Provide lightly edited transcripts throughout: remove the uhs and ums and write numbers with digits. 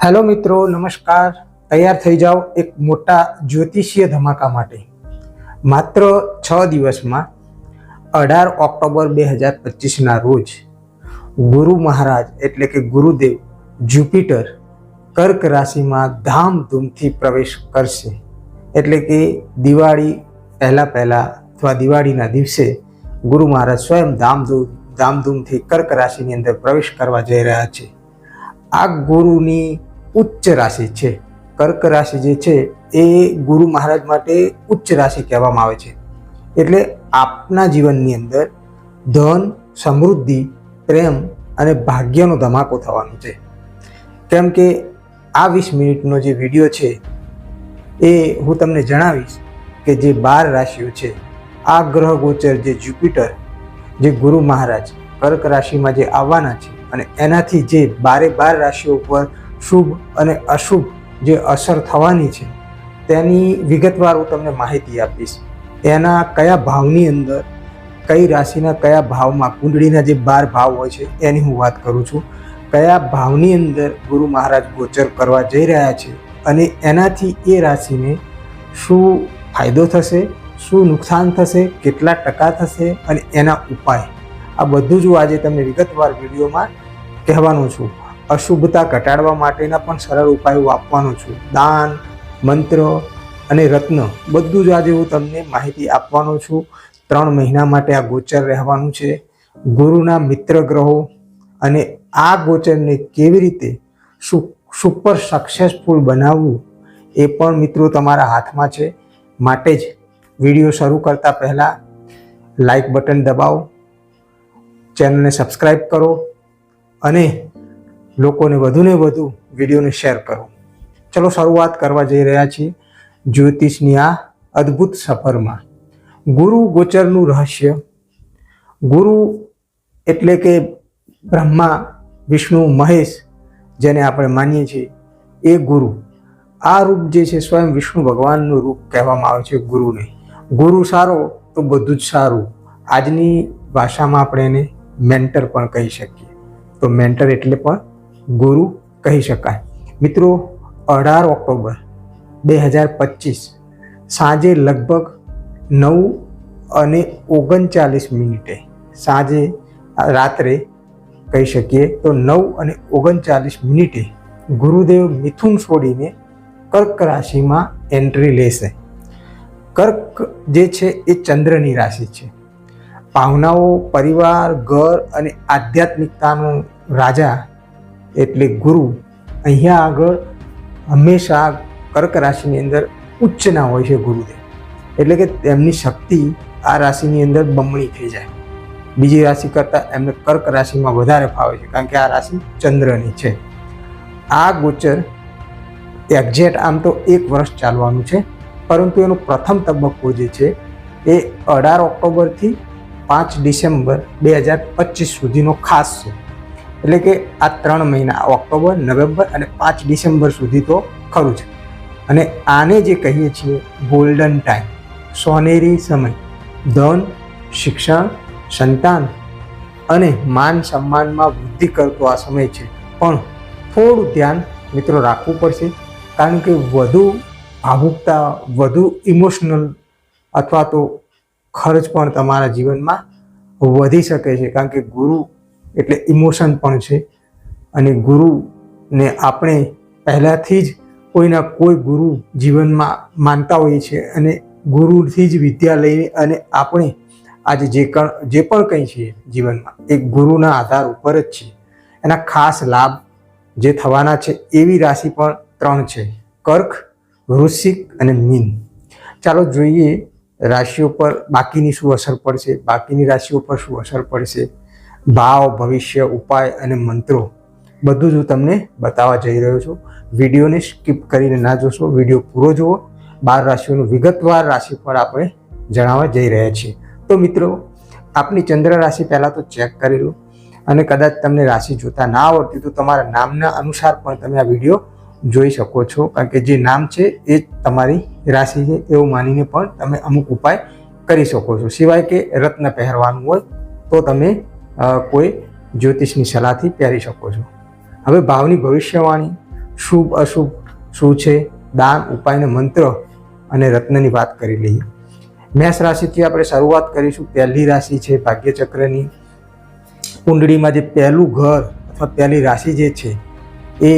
Hello મિત્રો, નમસ્કાર. તૈયાર થઈ જાઓ એક મોટા જ્યોતિષીય ધમાકા માટે. માત્ર 6 દિવસમાં 18 ઓક્ટોબર 2025ના રોજ ગુરુ મહારાજ એટલે કે ગુરુદેવ જ્યુપિટર કર્ક રાશિમાં ધામધૂમથી પ્રવેશ કરશે. એટલે કે દિવાળી પહેલા અથવા દિવાળીના દિવસે ગુરુ મહારાજ સ્વયં ધામધૂમથી કર્ક રાશિની અંદર પ્રવેશ કરવા જઈ રહ્યા છે. આ ગુરુની ઉચ્ચ રાશિ છે. કર્ક રાશિ જે છે એ ગુરુ મહારાજ માટે ઉચ્ચ રાશિ કહેવામાં આવે છે. એટલે આપના જીવનની અંદર ધન, સમૃદ્ધિ, પ્રેમ અને ભાગ્યનો ધમાકો થવાનો છે. કેમ કે આ 20 મિનિટનો જે વિડીયો છે એ હું તમને જણાવીશ કે જે 12 રાશિઓ છે, આ ગ્રહ ગોચર જે જ્યુપિટર જે ગુરુ મહારાજ કર્ક રાશિમાં જે આવવાના છે અને એનાથી જે 12 રાશિઓ પર શુભ અને અશુભ જે અસર થવાની છે તેની વિગતવાર હું તમને માહિતી આપીશ. એના કયા ભાવની અંદર, કઈ રાશિના કયા ભાવમાં, કુંડળીના જે 12 ભાવ હોય છે એની હું વાત કરું છું. કયા ભાવની અંદર ગુરુ મહારાજ ગોચર કરવા જઈ રહ્યા છે અને એનાથી એ રાશિને શું ફાયદો થશે, શું નુકસાન થશે, કેટલા ટકા થશે અને એના ઉપાય, આ બધું જ હું આજે તમને વિગતવાર વિડીયોમાં કહેવાનું છું. અશુભતા ઘટાડવા માટેના પણ સરળ ઉપાયો આપવાનો છું. દાન, મંત્ર અને રત્ન બધું જ આજે હું તમને માહિતી આપવાનો છું. 3 મહિના માટે આ ગોચર રહેવાનું છે. ગુરુના મિત્ર ગ્રહો અને આ ગોચરને કેવી રીતે સુપર સક્સેસફુલ બનાવવું એ પણ મિત્રો તમારા હાથમાં છે. માટે જ વિડીયો શરૂ કરતા પહેલાં લાઈક બટન દબાવો, ચેનલને સબસ્ક્રાઈબ કરો અને લોકોને વધુને વધુ વિડીયોને શેર કરો. ચલો શરૂઆત કરવા જઈ રહ્યા છીએ જ્યોતિષની આ અદ્ભુત સફરમાં. ગુરુ ગોચરનું રહસ્ય. ગુરુ એટલે કે બ્રહ્મા, વિષ્ણુ, મહેશ જેને આપણે માનીએ છીએ એ ગુરુ. આ રૂપ જે છે સ્વયં વિષ્ણુ ભગવાનનું રૂપ કહેવામાં આવે છે ગુરુને. ગુરુ સારો તો બધું જ સારું. આજની ભાષામાં આપણે એને મેન્ટર પણ કહી શકીએ. તો મેન્ટર એટલે પણ ગુરુ કહી શકાય. મિત્રો, 18 ઓક્ટોબર 2025 સાંજે લગભગ 9:39 સાંજે રાત્રે કહી શકીએ તો 9:39 ગુરુદેવ મિથુન છોડીને કર્ક રાશિમાં એન્ટ્રી લેશે. કર્ક જે છે એ ચંદ્રની રાશિ છે. ભાવનાઓ, પરિવાર, ઘર અને આધ્યાત્મિકતાનો રાજા એટલે ગુરુ અહીંયા આગળ હંમેશા કર્ક રાશિની અંદર ઉચ્ચના હોય છે ગુરુદેવ. એટલે કે તેમની શક્તિ આ રાશિની અંદર બમણી થઈ જાય. બીજી રાશિ કરતાં એમને કર્ક રાશિમાં વધારે ફાવે છે કારણ કે આ રાશિ ચંદ્રની છે. આ ગોચર એક્ઝેક્ટ આમ તો 1 વર્ષ ચાલવાનું છે, પરંતુ એનો પ્રથમ તબક્કો જે છે એ 18 ઓક્ટોબરથી 5 ડિસેમ્બર 2025 સુધીનો ખાસ છે. એટલે કે આ 3 મહિના ઓક્ટોબર, નવેમ્બર અને 5 ડિસેમ્બર સુધી તો ખરું છે. અને આને જે કહીએ છીએ ગોલ્ડન ટાઈમ, સોનેરી સમય, ધન, શિક્ષણ, સંતાન અને માન સન્માનમાં વૃદ્ધિ કરતો આ સમય છે. પણ થોડું ધ્યાન મિત્રો રાખવું પડશે કારણ કે વધુ ભાવુકતા, વધુ ઇમોશનલ અથવા તો ખર્ચ પણ તમારા જીવનમાં વધી શકે છે. કારણ કે ગુરુ એટલે ઇમોશન પણ છે અને ગુરુને આપણે પહેલાંથી જ કોઈના કોઈ ગુરુ જીવનમાં માનતા હોઈએ છીએ અને ગુરુથી જ વિદ્યા લઈને અને આપણે આજે જે પણ કંઈ છે જીવનમાં એ ગુરુના આધાર ઉપર જ છે. એના ખાસ લાભ જે થવાના છે એવી રાશિ પણ 3 છે: કર્ક, વૃશ્ચિક અને મીન. ચાલો જોઈએ રાશિઓ પર બાકીની શું અસર પડશે, બાકીની રાશિઓ પર શું અસર પડશે. ભાવ, ભવિષ્ય, ઉપાય અને મંત્રો બધું જ હું તમને બતાવવા જઈ રહ્યો છું. વિડીયોને સ્કીપ કરીને ના જોશો, વિડીયો પૂરો જુઓ. 12 રાશિઓનું વિગતવાર રાશિ પર આપણે જણાવવા જઈ રહ્યા છીએ. તો મિત્રો, આપની ચંદ્ર રાશિ પહેલાં તો ચેક કરી લો અને કદાચ તમને રાશિ જોતા ના આવડતી તો તમારા નામના અનુસાર પણ તમે આ વિડીયો જોઈ શકો છો. કારણ કે જે નામ છે એ જ તમારી રાશિ છે એવું માનીને પણ તમે અમુક ઉપાય કરી શકો છો. સિવાય કે રત્ન પહેરવાનું હોય તો તમે કોઈ જ્યોતિષની સલાહથી પહેરી શકો છો. હવે ભાવની ભવિષ્યવાણી. શુભ અશુભ શું છે, દાન ઉપાયને મંત્ર અને રત્નની વાત કરી લઈએ. મેષ રાશિથી આપણે શરૂઆત કરીશું. પહેલી રાશિ છે ભાગ્યચક્રની. કુંડળીમાં જે પહેલું ઘર અથવા પહેલી રાશિ જે છે એ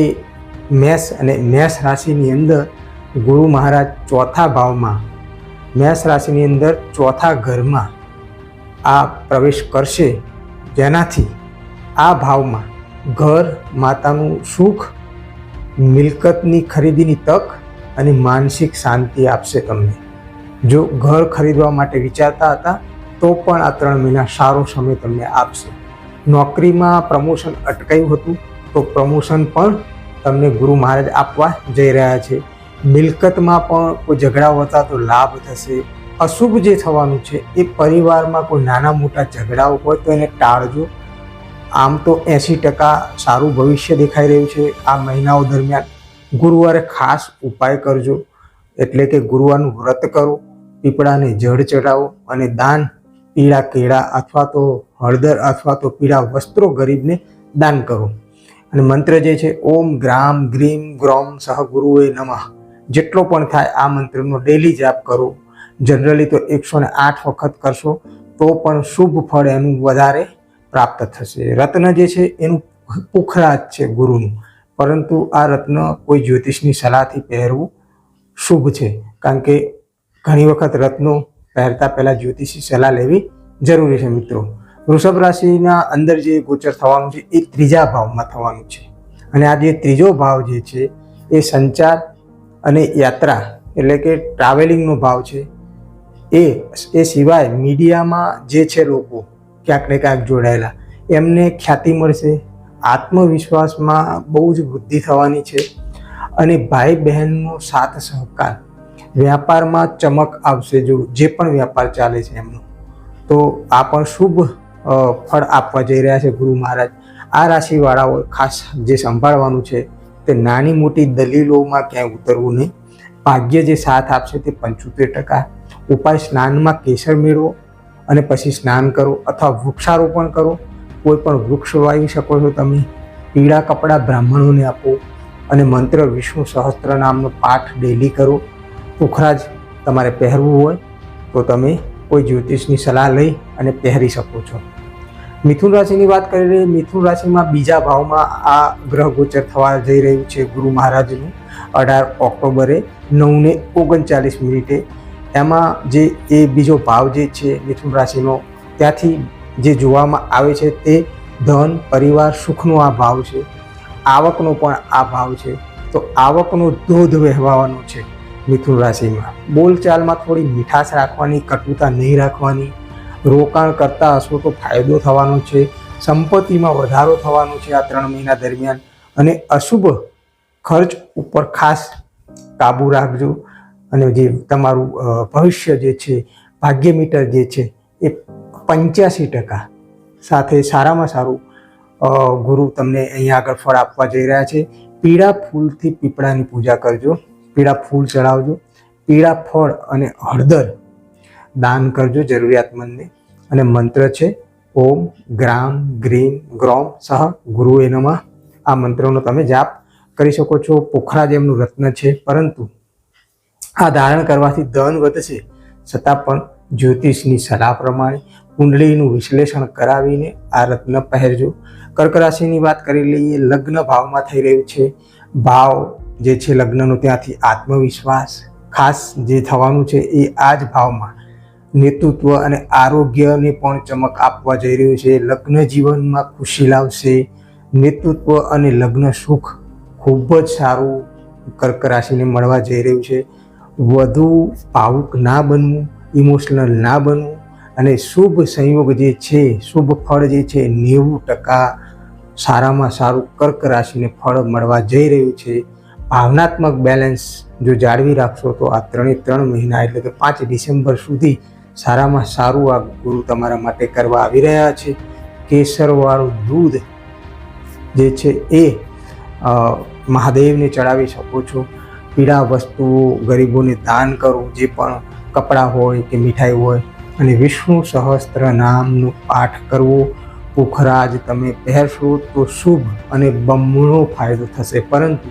મેષ, અને મેષ રાશિની અંદર ગુરુ મહારાજ ચોથા ભાવમાં, મેષ રાશિની અંદર ચોથા ઘરમાં આ પ્રવેશ કરશે, જેનાથી આ ભાવમાં ઘર, માતાનું સુખ, મિલકતની ખરીદીની તક અને માનસિક શાંતિ આપશે તમને. જો ઘર ખરીદવા માટે વિચારતા હતા તો પણ આ 3 મહિના સારો સમય તમને આપશે. નોકરીમાં પ્રમોશન અટકાયું હતું તો પ્રમોશન પણ તમને ગુરુ મહારાજ આપવા જઈ રહ્યા છે. મિલકતમાં પણ કોઈ ઝઘડા હતા તો લાભ થશે. અશુભ જે થવાનું છે એ પરિવારમાં કોઈ નાના મોટા ઝઘડાઓ હોય તો એને ટાળજો. આમ તો 80% સારું ભવિષ્ય દેખાઈ રહ્યું છે. આ મહિનાઓ દરમિયાન ગુરુવારે ખાસ ઉપાય કરજો, એટલે કે ગુરુવારનું વ્રત કરો, પીપળાને જળ ચડાવો અને દાન, પીળા કેળા અથવા તો હળદર અથવા તો પીળા વસ્ત્રો ગરીબને દાન કરો. અને મંત્ર જે છે ઓમ ગ્રામ ગ્રીમ ગ્રોમ સહ ગુરુએ નમઃ, જેટલો પણ થાય આ મંત્રનો ડેલી જાપ કરો. જનરલી તો 108 વખત કરશો તો પણ શુભ ફળ એનું વધારે પ્રાપ્ત થશે. રત્ન જે છે એનું પુખરાજ છે ગુરુનું, પરંતુ આ રત્ન કોઈ જ્યોતિષની સલાહથી પહેરવું શુભ છે, કારણ કે ઘણી વખત રત્નો પહેરતા પહેલાં જ્યોતિષી સલાહ લેવી જરૂરી છે. મિત્રો, વૃષભ રાશિના અંદર જે ગોચર થવાનું છે એ 3જા ભાવમાં થવાનું છે. અને આ જે 3જો ભાવ જે છે એ સંચાર અને યાત્રા એટલે કે ટ્રાવેલિંગનો ભાવ છે. એ સિવાય મીડિયામાં જે છે લોકો ક્યાંક ને ક્યાંક જોડાયેલા, એમને ખ્યાતિ મળશે. આત્મવિશ્વાસમાં બહુ જ વૃદ્ધિ થવાની છે. અને ભાઈ બહેનનો સાથ સહકાર, વ્યાપારમાં ચમક આવશે. જો જે પણ વ્યાપાર ચાલે છે એમનો, તો આ પણ શુભ ફળ આપવા જઈ રહ્યા છે ગુરુ મહારાજ. આ રાશિવાળાઓ ખાસ જે સંભાળવાનું છે તે નાની મોટી દલીલોમાં ક્યાંય ઉતરવું નહીં. ભાગ્ય જે સાથ આપશે તે 75%. ઉપાય સ્નાનમાં કેસર મેળવો અને પછી સ્નાન કરો અથવા વૃક્ષારોપણ કરો. કોઈ પણ વૃક્ષ વાવી શકો છો તમે. પીળા કપડાં બ્રાહ્મણોને આપો અને મંત્ર વિષ્ણુ સહસ્ત્ર નામનો પાઠ ડેલી કરો. પુખરાજ તમારે પહેરવું હોય તો તમે કોઈ જ્યોતિષની સલાહ લઈ અને પહેરી શકો છો. મિથુન રાશિની વાત કરી રહી. મિથુન રાશિમાં 2જા ભાવમાં આ ગ્રહ ગોચર થવા જઈ રહ્યું છે ગુરુ મહારાજનું 18 ઓક્ટોબરે 9:39. એમાં જે એ બીજો ભાવ જે છે મિથુન રાશિનો, ત્યાંથી જે જોવામાં આવે છે તે ધન, પરિવાર, સુખનો આ ભાવ છે. આવકનો પણ આ ભાવ છે. તો આવકનો ધોધ વહેવાનો છે મિથુન રાશિમાં. બોલચાલમાં થોડી મીઠાશ રાખવાની, કટુતા નહીં રાખવાની. રોકાણ કરતા હશો તો ફાયદો થવાનો છે. સંપત્તિમાં વધારો થવાનો છે આ 3 મહિના દરમિયાન. અને અશુભ ખર્ચ ઉપર ખાસ કાબૂ રાખજો. અને જે તમારું ભવિષ્ય જે છે, ભાગ્ય મીટર જે છે એ 85% સાથે સારામાં સારું ગુરુ તમને અહીંયા આગળ ફળ આપવા જઈ રહ્યા છે. પીળા ફૂલથી પીપળાની પૂજા કરજો, પીળા ફૂલ ચડાવજો, પીળા ફળ અને હળદર દાન કરજો જરૂરિયાતમંદને. અને મંત્ર છે ઓમ ગ્રામ ગ્રીમ ગ્રોમ સહ ગુરુએ નમઃ. આ મંત્રનો તમે જાપ કરી શકો છો. પુખરાજ એમનું રત્ન છે, પરંતુ આ ધારણ કરવાથી ધન વધશે, છતાં પણ જ્યોતિષની સલાહ પ્રમાણે કુંડળીનું વિશ્લેષણ કરાવીને આ રત્ન પહેરજો. કર્ક રાશિની વાત કરી લઈએ. લગ્ન ભાવમાં થઈ રહ્યું છે. ભાવ જે છે લગ્નનો, ત્યાંથી આત્મવિશ્વાસ ખાસ જે થવાનું છે એ આ જ ભાવમાં નેતૃત્વ અને આરોગ્યને પણ ચમક આપવા જઈ રહ્યું છે. લગ્ન જીવનમાં ખુશી લાવશે. નેતૃત્વ અને લગ્ન સુખ ખૂબ જ સારું કર્ક રાશિને મળવા જઈ રહ્યું છે. વધુ ભાવુક ના બનવું, ઇમોશનલ ના બનવું. અને શુભ સંયોગ જે છે, શુભ ફળ જે છે 90% સારામાં સારું કર્ક રાશિને ફળ મળવા જઈ રહ્યું છે. ભાવનાત્મક બેલેન્સ જો જાળવી રાખશો તો આ 3 મહિના એટલે કે 5 ડિસેમ્બર સુધી સારામાં સારું આ ગુરુ તમારા માટે કરવા આવી રહ્યા છે. કેસરવાળું દૂધ જે છે એ મહાદેવને ચડાવી શકો છો. પીળા વસ્તુઓ ગરીબોને દાન કરો, જે પણ કપડાં હોય કે મીઠાઈ હોય. અને વિષ્ણુ સહસ્ત્ર નામનો પાઠ કરવો. પુખરાજ તમે પહેરશો તો શુભ અને બમણો ફાયદો થશે. પરંતુ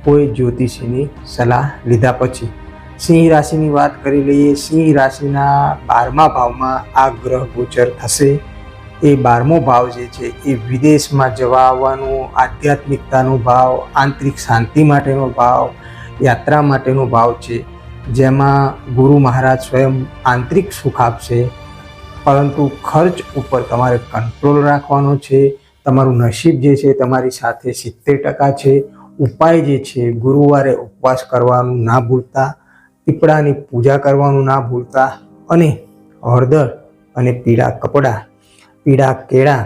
કોઈ જ્યોતિષીની સલાહ લીધા પછી. સિંહ રાશિની વાત કરી લઈએ. સિંહ રાશિના 12મા ભાવમાં આ ગ્રહ ગોચર થશે. એ 12મો ભાવ જે છે એ વિદેશમાં જવા આવવાનો, આધ્યાત્મિકતાનો ભાવ, આંતરિક શાંતિ માટેનો ભાવ, યાત્રા માટેનો ભાવ છે, જેમાં ગુરુ મહારાજ સ્વયં આંતરિક સુખ આપશે. પરંતુ ખર્ચ ઉપર તમારે કંટ્રોલ રાખવાનો છે. તમારું નસીબ જે છે તમારી સાથે 70% છે. ઉપાય જે છે, ગુરુવારે ઉપવાસ કરવાનું ના ભૂલતા, પીપળાની પૂજા કરવાનું ના ભૂલતા, અને હળદર અને પીળા કપડાં, પીળા કેળા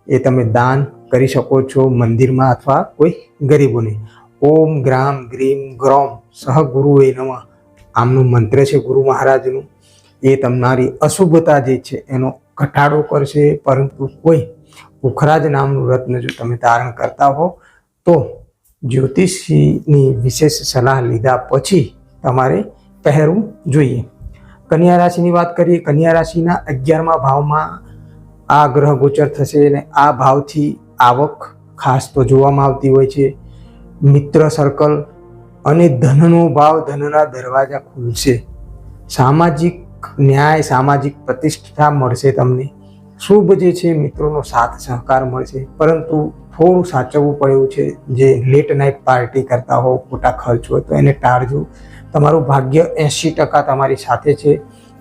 એ તમે દાન કરી શકો છો મંદિરમાં અથવા કોઈ ગરીબોને. ઓમ ગ્રામ ગ્રીમ ગ્રોમ સહ ગુરુએ નમઃ આમનું મંત્ર છે ગુરુ મહારાજનું. એ તમારી અશુભતા જે છે એનો ઘટાડો કરશે. પરંતુ કોઈ પુખરાજ નામનું રત્ન જો તમે ધારણ કરતા હો તો જ્યોતિષીની વિશેષ સલાહ લીધા પછી તમારે પહેરવું જોઈએ. કન્યા રાશિની વાત કરીએ. કન્યા રાશિના 11મા ભાવમાં આ ગ્રહ ગોચર થશે અને આ ભાવથી આવક ખાસ તો જોવામાં આવતી હોય છે. મિત્ર સર્કલ અને ધનનો ભાવ, ધનના દરવાજા ખુલશે. સામાજિક ન્યાય, સામાજિક પ્રતિષ્ઠા મળશે તમને. શુભ જે છે મિત્રોનો સાથ સહકાર મળશે. પરંતુ થોડું સાચવવું પડ્યું છે. જે લેટ નાઇટ પાર્ટી કરતા હો, ખોટા ખર્ચ હોય તો એને ટાળજો. તમારું ભાગ્ય 80% તમારી સાથે છે.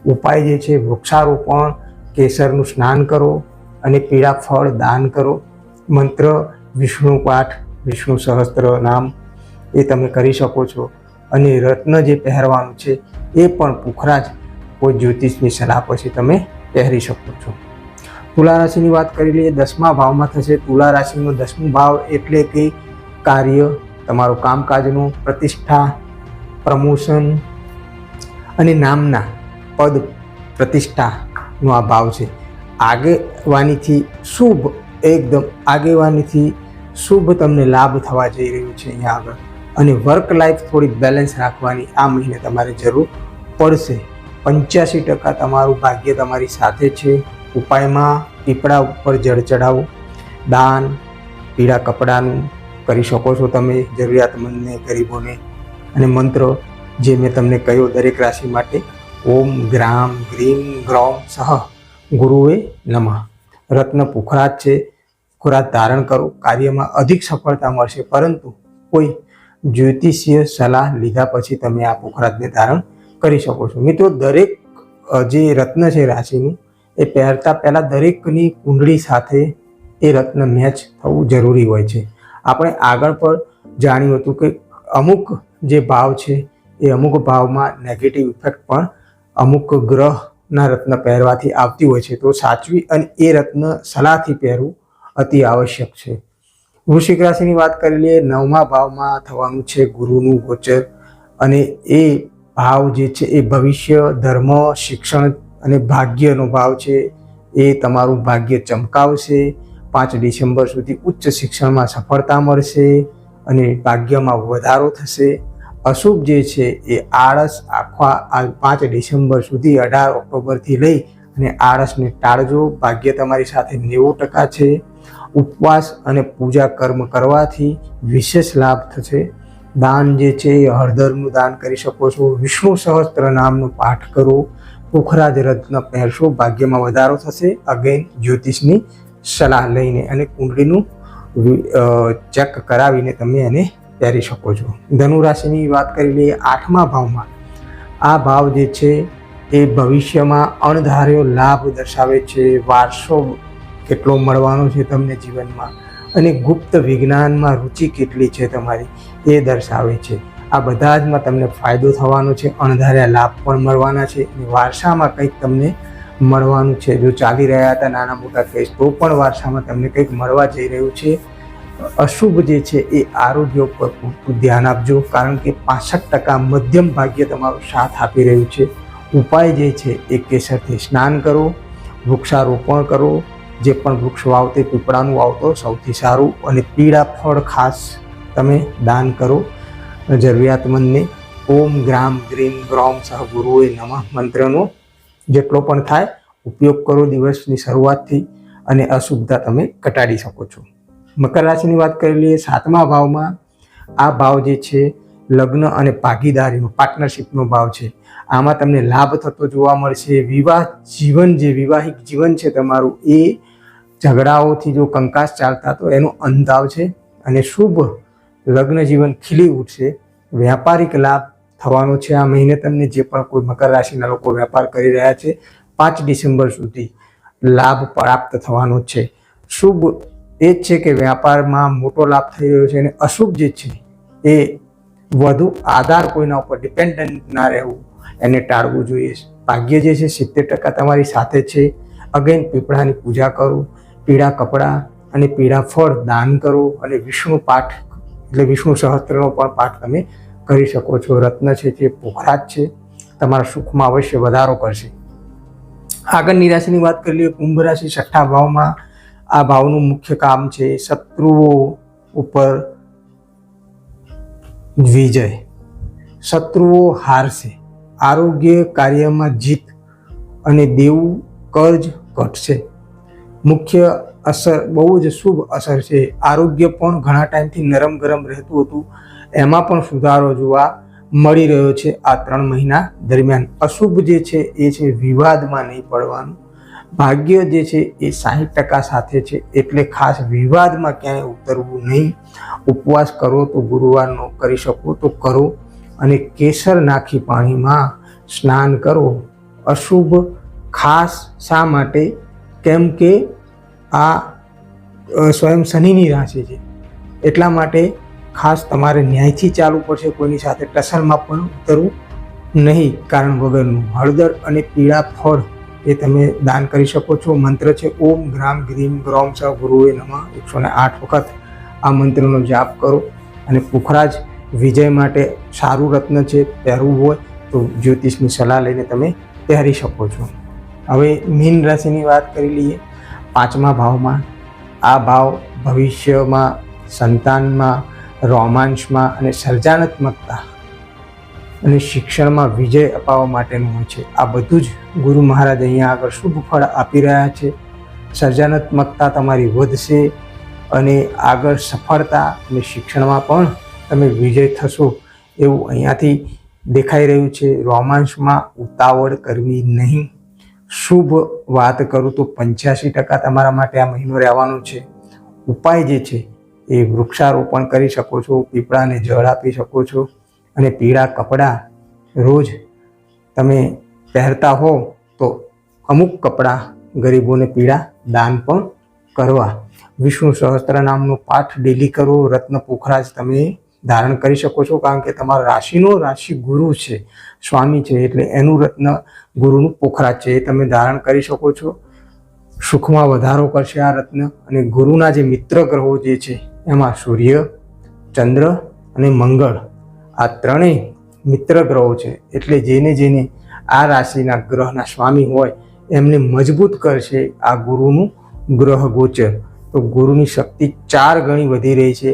ઉપાય જે છે વૃક્ષારોપણ, કેસરનું સ્નાન કરો અને પીળા ફળ દાન કરો. મંત્ર વિષ્ણુ પાઠ, વિષ્ણુ સહસ્ત્ર નામ એ તમે કરી શકો છો. અને રત્ન જે પહેરવાનું છે એ પણ પુખરાજ કોઈ જ્યોતિષની સલાહ પછી તમે પહેરી શકો છો. તુલા રાશિની વાત કરી લઈએ. 10મા ભાવમાં થશે. તુલા રાશિનો 10મો ભાવ એટલે કે કાર્ય, તમારું કામકાજનું, પ્રતિષ્ઠા, પ્રમોશન અને નામના પદ પ્રતિષ્ઠાનો આ ભાવ છે. આગેવાનીથી શુભ, એકદમ આગેવાનીથી શુભ તમને લાભ થવા જઈ રહ્યું છે અહીંયા આગળ. અને વર્ક લાઈફ થોડી બેલેન્સ રાખવાની આ મહિને તમારે જરૂર પડશે. 85% તમારું ભાગ્ય તમારી સાથે છે. ઉપાયમાં પીપળા ઉપર જળ ચડાવો, દાન પીળા કપડાનું કરી શકો છો તમે જરૂરિયાતમંદને, ગરીબોને. અને મંત્ર જે મેં તમને કહ્યું દરેક રાશિ માટે, ઓમ ગ્રામ ગ્રીમ ગ્રોમ સહ ગુરુએ નમઃ. રત્ન પુખરાજ છે. પુખરાજ ધારણ કરો, કાર્યમાં અધિક સફળતા મળશે. પરંતુ કોઈ જ્યોતિષીય સલાહ લીધા પછી તમે આ પુખરાજને ધારણ કરી શકો છો. મિત્રો, દરેક જે રત્ન છે રાશિનું એ પહેરતા પહેલાં દરેકની કુંડળી સાથે એ રત્ન મેચ થવું જરૂરી હોય છે. આપણે આગળ પર જાણ્યું હતું કે અમુક જે ભાવ છે એ અમુક ભાવમાં નેગેટિવ ઇફેક્ટ પણ અમુક ગ્રહના રત્ન પહેરવાથી આવતી હોય છે. તો સાચવી અને એ રત્ન સલાહથી પહેરવું અતિ આવશ્યક છે. વૃશ્ચિક રાશિની વાત કરી લઈએ. 9મા ભાવમાં થવાનું છે ગુરુનું ગોચર. અને એ ભાવ જે છે એ ભવિષ્ય, ધર્મ, શિક્ષણ અને ભાગ્યનો ભાવ છે. એ તમારું ભાગ્ય ચમકાવશે. 5 ડિસેમ્બર સુધી ઉચ્ચ શિક્ષણમાં સફળતા મળશે અને ભાગ્યમાં વધારો થશે. અશુભ જે છે એ આળસ આખા 5 ડિસેમ્બર સુધી 18 ઓક્ટોબરથી લઈ અને આળસને ટાળજો. ભાગ્ય તમારી સાથે 90% છે. ઉપવાસ અને પૂજા કર્મ કરવાથી વિશેષ લાભ થશે. દાન જે છે એ હળદરનું દાન કરી શકો છો. વિષ્ણુ સહસ્ત્ર નામનો પાઠ કરો. પુખરાજ રત્ન પહેરશો, ભાગ્યમાં વધારો થશે. અગેન જ્યોતિષની સલાહ લઈને અને કુંડળીનું ચેક કરાવીને તમે એને પહેરી શકો છો. ધનુ રાશિની વાત કરી લઈએ. 8મા ભાવમાં આ ભાવ જે છે એ ભવિષ્યમાં અણધાર્યો લાભ દર્શાવે છે. વારસો કેટલો મળવાનો છે તમને જીવનમાં, અને ગુપ્ત વિજ્ઞાનમાં રુચિ કેટલી છે તમારી એ દર્શાવે છે. આ બધા જમાં તમને ફાયદો થવાનો છે. અણધાર્યા લાભ પણ મળવાના છે. અને વારસામાં કંઈક તમને મળવાનું છે. જો ચાલી રહ્યા હતા નાના મોટા કેસ તો પણ વારસામાં તમને કંઈક મળવા જઈ રહ્યું છે. અશુભ જે છે એ આરોગ્ય ઉપર પૂરતું ધ્યાન આપજો, કારણ કે 65% મધ્યમ ભાગ્ય તમારો સાથ આપી રહ્યું છે. ઉપાય જે છે એ કેસરથી સ્નાન કરો, વૃક્ષારોપણ કરો. જે પણ વૃક્ષ વાવતે પીપળાનું વાવતો સૌથી સારું. અને પીળા ફળ ખાસ તમે દાન કરો જરૂરિયાતમંદને. ઓમ ગ્રામ ગ્રીમ ગ્રોમ સહ ગુરુએ નમઃ મંત્રનો જેટલો પણ થાય ઉપયોગ કરો દિવસની શરૂઆતથી, અને અશુભતા તમે ઘટાડી શકો છો. મકર રાશિની વાત કરી લઈએ. 7મા ભાવમાં આ ભાવ જે છે લગ્ન અને ભાગીદારીનો પાર્ટનરશિપનો ભાવ છે. આમાં તમને લાભ થતો જોવા મળશે. વૈવાહિક જીવન છે તમારું એ ઝઘડાઓથી જો કંકાસ ચાલતા તો એનો અંત આવશે અને શુભ લગ્ન જીવન ખીલી ઉઠશે. વ્યાપારિક લાભ થવાનો છે આ મહિને તમને. જે પણ કોઈ મકર રાશિના લોકો વેપાર કરી રહ્યા છે 5 ડિસેમ્બર સુધી લાભ પ્રાપ્ત થવાનો છે. શુભ એ જ છે કે વ્યાપારમાં મોટો લાભ થઈ રહ્યો છે અને અશુભ જે છે એ વધુ આધાર કોઈના ઉપર ડિપેન્ડન્ટ ના રહેવું, એને ટાળવું જોઈએ. ભાગ્ય જે છે 70% તમારી સાથે છે. અગેન પીપળાની પૂજા કરો, પીળા કપડાં અને પીળા ફળ દાન કરો અને વિષ્ણુ પાઠ એટલે વિષ્ણુ સહસ્ત્રનો પણ પાઠ તમે કરી શકો છો. રત્ન છે જે પોખરાજ છે, તમારા સુખમાં અવશ્ય વધારો કરશે. આગળની રાશિની વાત કરી લઈએ, કુંભ રાશિ 6થા ભાવમાં. આ ભાવનું મુખ્ય કામ છે શત્રુઓ ઉપર વિજય. શત્રુઓ હારશે, આરોગ્ય કાર્યમાં જીત અને દેવું કર્જ ઘટશે. મુખ્ય અસર બહુ જ શુભ અસર છે. આરોગ્ય પણ ઘણા ટાઈમથી નરમ ગરમ રહેતું હતું, એમાં પણ સુધારો જોવા મળી રહ્યો છે આ 3 મહિના દરમિયાન. અશુભ જે છે એ છે વિવાદમાં નહીં પડવાનું. ભાગ્ય જે છે એ 60% સાથે છે, એટલે ખાસ વિવાદમાં ક્યાંય ઉતરવું નહીં. ઉપવાસ કરો તો ગુરુવારનો કરી શકો તો કરો અને કેસર નાખી પાણીમાં સ્નાન કરો. અશુભ ખાસ શા માટે? કેમ કે આ સ્વયં શનિની રાશિ છે, એટલા માટે ખાસ તમારે ન્યાયથી ચાલવું પડશે. કોઈની સાથે ટસલમાં પણ ઉતરવું નહીં કારણ વગરનું. હળદર અને પીળા ફળ એ તમે દાન કરી શકો છો. મંત્ર છે ઓમ ગ્રામ ગ્રીમ ગ્રોમ સ ગુરુએ નમઃ. 108 વખત આ મંત્રનો જાપ કરો. અને પુખરાજ વિજય માટે સારું રત્ન છે, પહેરવું હોય તો જ્યોતિષની સલાહ લઈને તમે પહેરી શકો છો. હવે મીન રાશિની વાત કરી લઈએ. 5મા ભાવમાં. આ ભાવ ભવિષ્યમાં, સંતાનમાં, રોમાન્સમાં અને સર્જનાત્મકતા અને શિક્ષણમાં વિજય અપાવવા માટેનું હોય છે. આ બધું જ ગુરુ મહારાજ અહીંયા આગળ શુભ ફળ આપી રહ્યા છે. સર્જનાત્મકતા તમારી વધશે અને આગળ સફળતા અને શિક્ષણમાં પણ તમે વિજય થશો એવું અહીંયાથી દેખાઈ રહ્યું છે. રોમાન્સમાં ઉતાવળ કરવી નહીં. શુભ વાત કરું તો 85% તમારા માટે આ મહિનો રહેવાનો છે. ઉપાય જે છે એ વૃક્ષારોપણ કરી શકો છો, પીપળાને જળ આપી શકો છો અને પીળા કપડાં રોજ તમે પહેરતા હો તો અમુક કપડાં ગરીબોને પીળા દાન પણ કરવા. વિષ્ણુ સહસ્ત્ર નામનો પાઠ ડેલી કરો. રત્ન પોખરાજ તમે ધારણ કરી શકો છો કારણ કે તમારા રાશિનો રાશિ ગુરુ છે, સ્વામી છે, એટલે એનું રત્ન ગુરુનું પોખરાજ છે, એ તમે ધારણ કરી શકો છો. સુખમાં વધારો કરશે આ રત્ન. અને ગુરુના જે મિત્ર ગ્રહો જે છે એમાં સૂર્ય, ચંદ્ર અને મંગળ, આ ત્રણેય મિત્ર ગ્રહો છે, એટલે જેને આ રાશિના ગ્રહના સ્વામી હોય એમને મજબૂત કરશે આ ગુરુનું ગ્રહ ગોચર. તો ગુરુની શક્તિ 4 ગણી વધી રહી છે.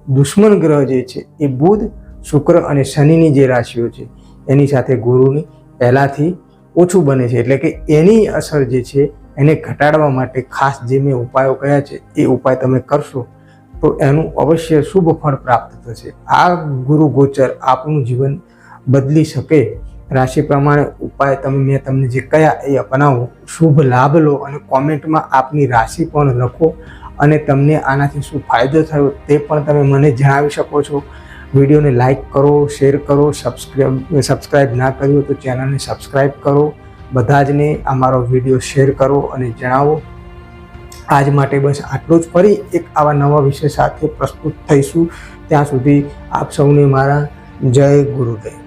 દુશ્મન ગ્રહ જે છે એ બુધ, શુક્ર અને શનિની જે રાશિઓ છે એની સાથે ગુરુની પહેલાંથી ઓછું બને છે, એટલે કે એની અસર જે છે એને ઘટાડવા માટે ખાસ જે મેં ઉપાયો કયા છે એ ઉપાય તમે કરશો તો એનું અવશ્ય શુભ ફળ પ્રાપ્ત થશે. આ ગુરુ ગોચર આપનું જીવન બદલી શકે. રાશિ પ્રમાણે ઉપાય મેં તમને જે કયા એ અપનાવો, શુભ લાભ લો અને કોમેન્ટમાં આપની રાશિ પણ લખો અને તમને આનાથી શું ફાયદો થયો તે પણ તમે મને જણાવી શકો છો. વિડીયોને લાઈક કરો, શેર કરો, સબસ્ક્રાઈબ ના કર્યું તો ચેનલને સબસ્ક્રાઈબ કરો. બધા જને અમારો વિડીયો શેર કરો અને જણાવો. આજ માટે બસ આટલું જ. ફરી એક આવા નવા વિષય સાથે પ્રસ્તુત થઈશું. ત્યાં સુધી આપ સૌને મારા જય ગુરુદેવ.